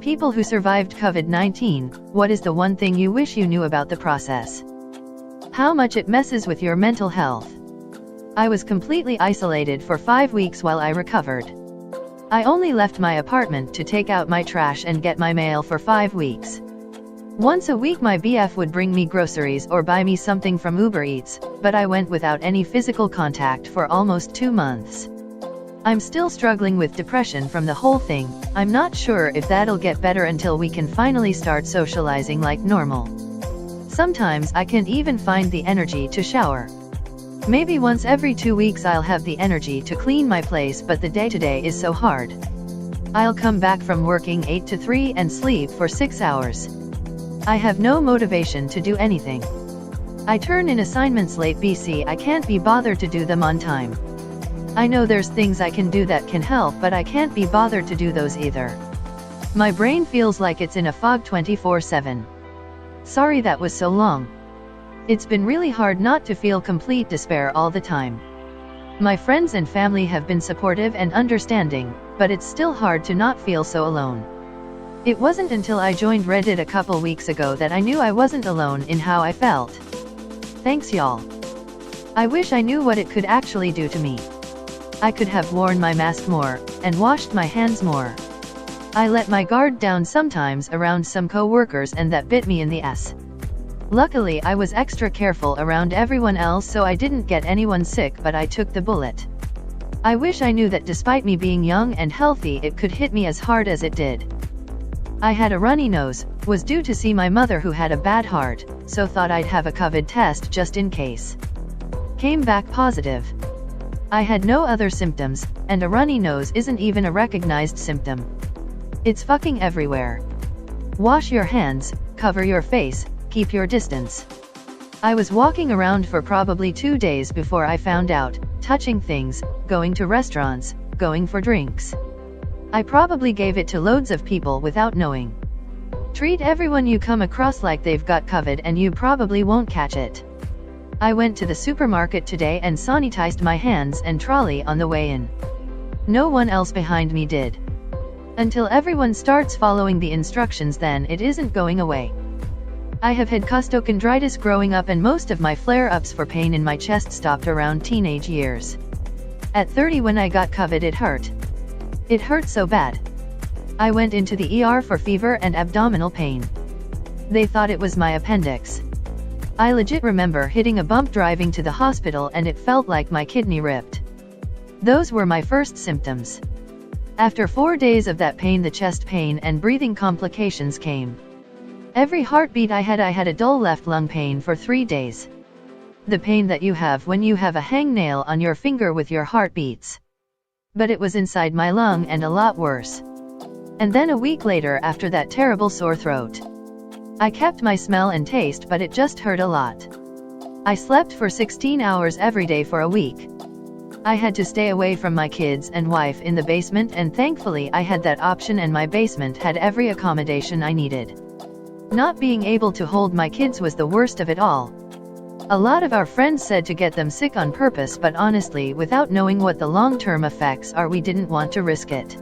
people who survived COVID-19, what is the one thing you wish you knew about the process? How much it messes with your mental health. I was completely isolated for 5 weeks while I recovered. I only left my apartment to take out my trash and get my mail for 5 weeks. Once a week my BF would bring me groceries or buy me something from Uber Eats, but I went without any physical contact for almost 2 months. I'm still struggling with depression from the whole thing. I'm not sure if that'll get better until we can finally start socializing like normal. Sometimes I can't even find the energy to shower. Maybe once every 2 weeks I'll have the energy to clean my place, but the day-to-day is so hard. I'll come back from working 8 to 3 and sleep for 6 hours. I have no motivation to do anything. I turn in assignments late BC. I can't be bothered to do them on time. I know there's things I can do that can help, but I can't be bothered to do those either. My brain feels like it's in a fog 24/7. Sorry that was so long. It's been really hard not to feel complete despair all the time. My friends and family have been supportive and understanding, but it's still hard to not feel so alone. It wasn't until I joined Reddit a couple weeks ago that I knew I wasn't alone in how I felt. Thanks y'all. I wish I knew what it could actually do to me. I could have worn my mask more, and washed my hands more. I let my guard down sometimes around some co-workers, and that bit me in the ass. Luckily I was extra careful around everyone else so I didn't get anyone sick, but I took the bullet. I wish I knew that despite me being young and healthy it could hit me as hard as it did. I had a runny nose, was due to see my mother who had a bad heart, so thought I'd have a COVID test just in case. Came back positive. I had no other symptoms, and a runny nose isn't even a recognized symptom. It's fucking everywhere. Wash your hands, cover your face, keep your distance. I was walking around for probably 2 days before I found out, touching things, going to restaurants, going for drinks. I probably gave it to loads of people without knowing. Treat everyone you come across like they've got COVID and you probably won't catch it. I went to the supermarket today and sanitized my hands and trolley on the way in. No one else behind me did. Until everyone starts following the instructions, then it isn't going away. I have had costochondritis growing up, and most of my flare-ups for pain in my chest stopped around teenage years. At 30 when I got COVID it hurt. It hurt so bad. I went into the ER for fever and abdominal pain. They thought it was my appendix. I legit remember hitting a bump driving to the hospital and it felt like my kidney ripped. Those were my first symptoms. After 4 days of that pain, the chest pain and breathing complications came. Every heartbeat I had a dull left lung pain for 3 days. The pain that you have when you have a hangnail on your finger with your heartbeats. But it was inside my lung and a lot worse. And then a week later, after that, terrible sore throat. I kept my smell and taste, but it just hurt a lot. I slept for 16 hours every day for a week. I had to stay away from my kids and wife in the basement, and thankfully I had that option, and my basement had every accommodation I needed. Not being able to hold my kids was the worst of it all. A lot of our friends said to get them sick on purpose, but honestly, without knowing what the long-term effects are, we didn't want to risk it.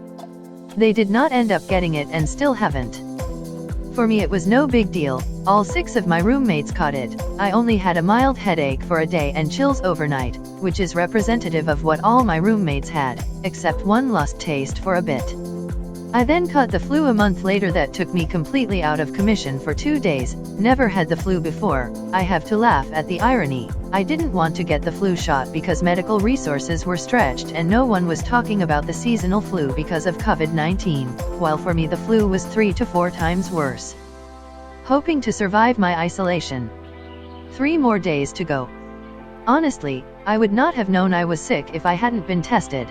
They did not end up getting it and still haven't. For me it was no big deal. All 6 of my roommates caught it. I only had a mild headache for a day and chills overnight, which is representative of what all my roommates had, except one lost taste for a bit. I then caught the flu a month later. That took me completely out of commission for 2 days. Never had the flu before. I have to laugh at the irony. I didn't want to get the flu shot because medical resources were stretched and no one was talking about the seasonal flu because of COVID-19, while for me the flu was 3 to 4 times worse. Hoping to survive my isolation. 3 more days to go. Honestly, I would not have known I was sick if I hadn't been tested.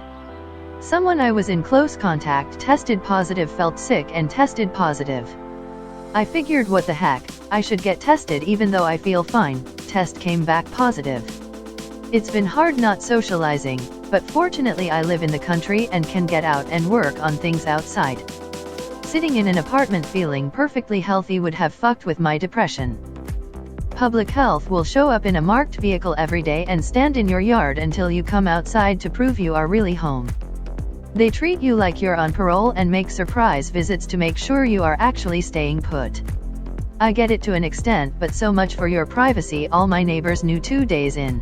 Someone I was in close contact tested positive, felt sick and tested positive. I figured, what the heck, I should get tested even though I feel fine. Test came back positive. It's been hard not socializing, but fortunately I live in the country and can get out and work on things outside. Sitting in an apartment feeling perfectly healthy would have fucked with my depression. Public health will show up in a marked vehicle every day and stand in your yard until you come outside to prove you are really home. They treat you like you're on parole and make surprise visits to make sure you are actually staying put. I get it to an extent, but so much for your privacy. All my neighbors knew 2 days in.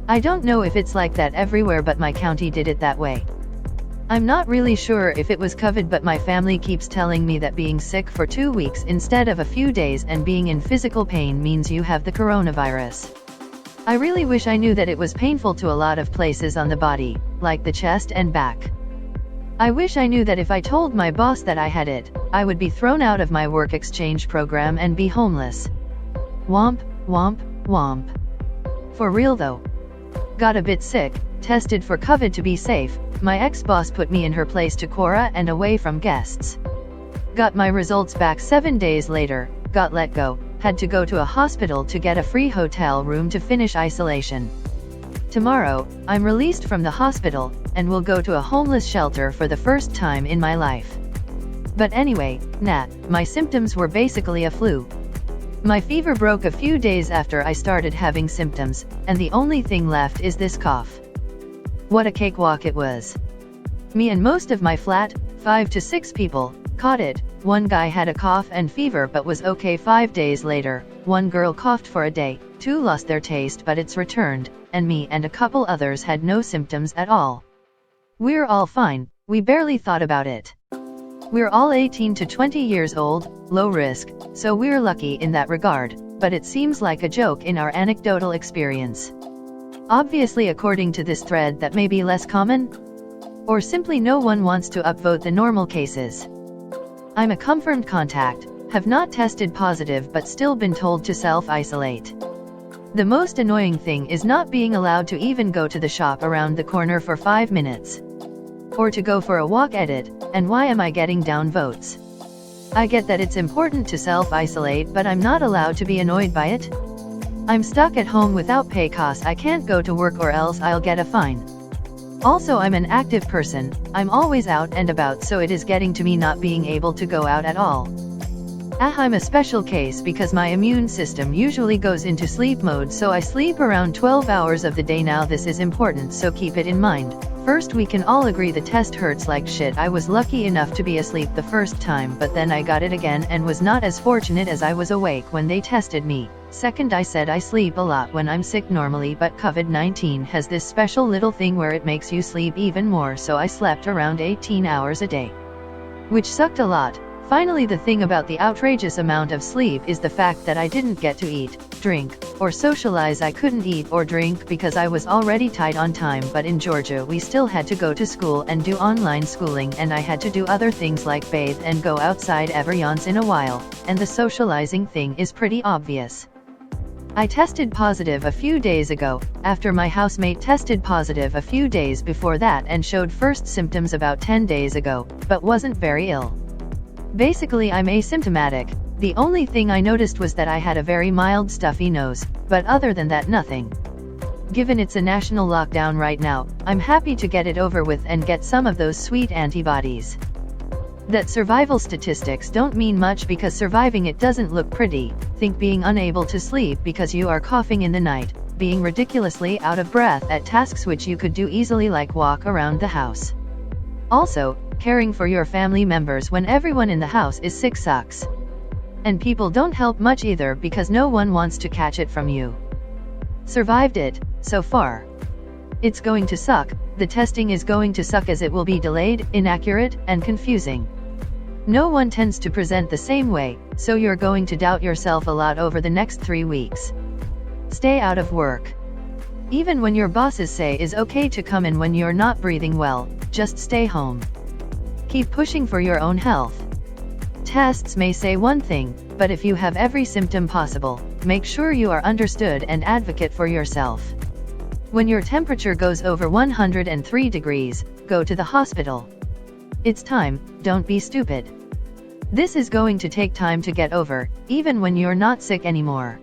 I don't know if it's like that everywhere, but my county did it that way. I'm not really sure if it was COVID, but my family keeps telling me that being sick for 2 weeks instead of a few days and being in physical pain means you have the coronavirus. I really wish I knew that it was painful to a lot of places on the body, like the chest and back. I wish I knew that if I told my boss that I had it, I would be thrown out of my work exchange program and be homeless. Womp, womp, womp. For real though. Got a bit sick, tested for COVID to be safe. My ex-boss put me in her place to quora and away from guests. Got my results back 7 days later, got let go, had to go to a hospital to get a free hotel room to finish isolation. Tomorrow, I'm released from the hospital, and will go to a homeless shelter for the first time in my life. But anyway, my symptoms were basically a flu. My fever broke a few days after I started having symptoms, and the only thing left is this cough. What a cakewalk it was. Me and most of my flat, 5 to 6 people, caught it. One guy had a cough and fever but was okay 5 days later, one girl coughed for a day, 2 lost their taste but it's returned, and me and a couple others had no symptoms at all. We're all fine, we barely thought about it. We're all 18 to 20 years old, low risk, so we're lucky in that regard, but it seems like a joke in our anecdotal experience. Obviously, according to this thread, that may be less common? Or simply no one wants to upvote the normal cases. I'm a confirmed contact, have not tested positive but still been told to self-isolate. The most annoying thing is not being allowed to even go to the shop around the corner for 5 minutes. Or to go for a walk. And why am I getting down votes? I get that it's important to self-isolate, but I'm not allowed to be annoyed by it. I'm stuck at home without pay cause I can't go to work or else I'll get a fine. Also, I'm an active person, I'm always out and about, so it is getting to me not being able to go out at all. I'm a special case because my immune system usually goes into sleep mode, so I sleep around 12 hours of the day now. This is important, so keep it in mind. First, we can all agree the test hurts like shit. I was lucky enough to be asleep the first time, but then I got it again and was not as fortunate as I was awake when they tested me. Second, I said I sleep a lot when I'm sick normally, but COVID-19 has this special little thing where it makes you sleep even more, so I slept around 18 hours a day. Which sucked a lot. Finally, the thing about the outrageous amount of sleep is the fact that I didn't get to eat, drink, or socialize. I couldn't eat or drink because I was already tight on time, but in Georgia we still had to go to school and do online schooling, and I had to do other things like bathe and go outside every once in a while, and the socializing thing is pretty obvious. I tested positive a few days ago, after my housemate tested positive a few days before that and showed first symptoms about 10 days ago, but wasn't very ill. Basically, I'm asymptomatic. The only thing I noticed was that I had a very mild stuffy nose, but other than that, nothing. Given it's a national lockdown right now, I'm happy to get it over with and get some of those sweet antibodies. That survival statistics don't mean much because surviving it doesn't look pretty. Think being unable to sleep because you are coughing in the night, being ridiculously out of breath at tasks which you could do easily, like walk around the house. Also, caring for your family members when everyone in the house is sick sucks. And people don't help much either because no one wants to catch it from you. Survived it, so far. It's going to suck. The testing is going to suck as it will be delayed, inaccurate, and confusing. No one tends to present the same way, so you're going to doubt yourself a lot over the next 3 weeks. Stay out of work. Even when your bosses say it's okay to come in when you're not breathing well, just stay home. Keep pushing for your own health. Tests may say one thing, but if you have every symptom possible, make sure you are understood and advocate for yourself. When your temperature goes over 103 degrees, go to the hospital. It's time, don't be stupid. This is going to take time to get over, even when you're not sick anymore.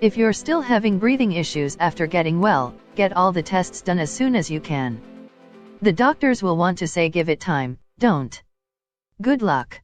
If you're still having breathing issues after getting well, get all the tests done as soon as you can. The doctors will want to say give it time, don't. Good luck.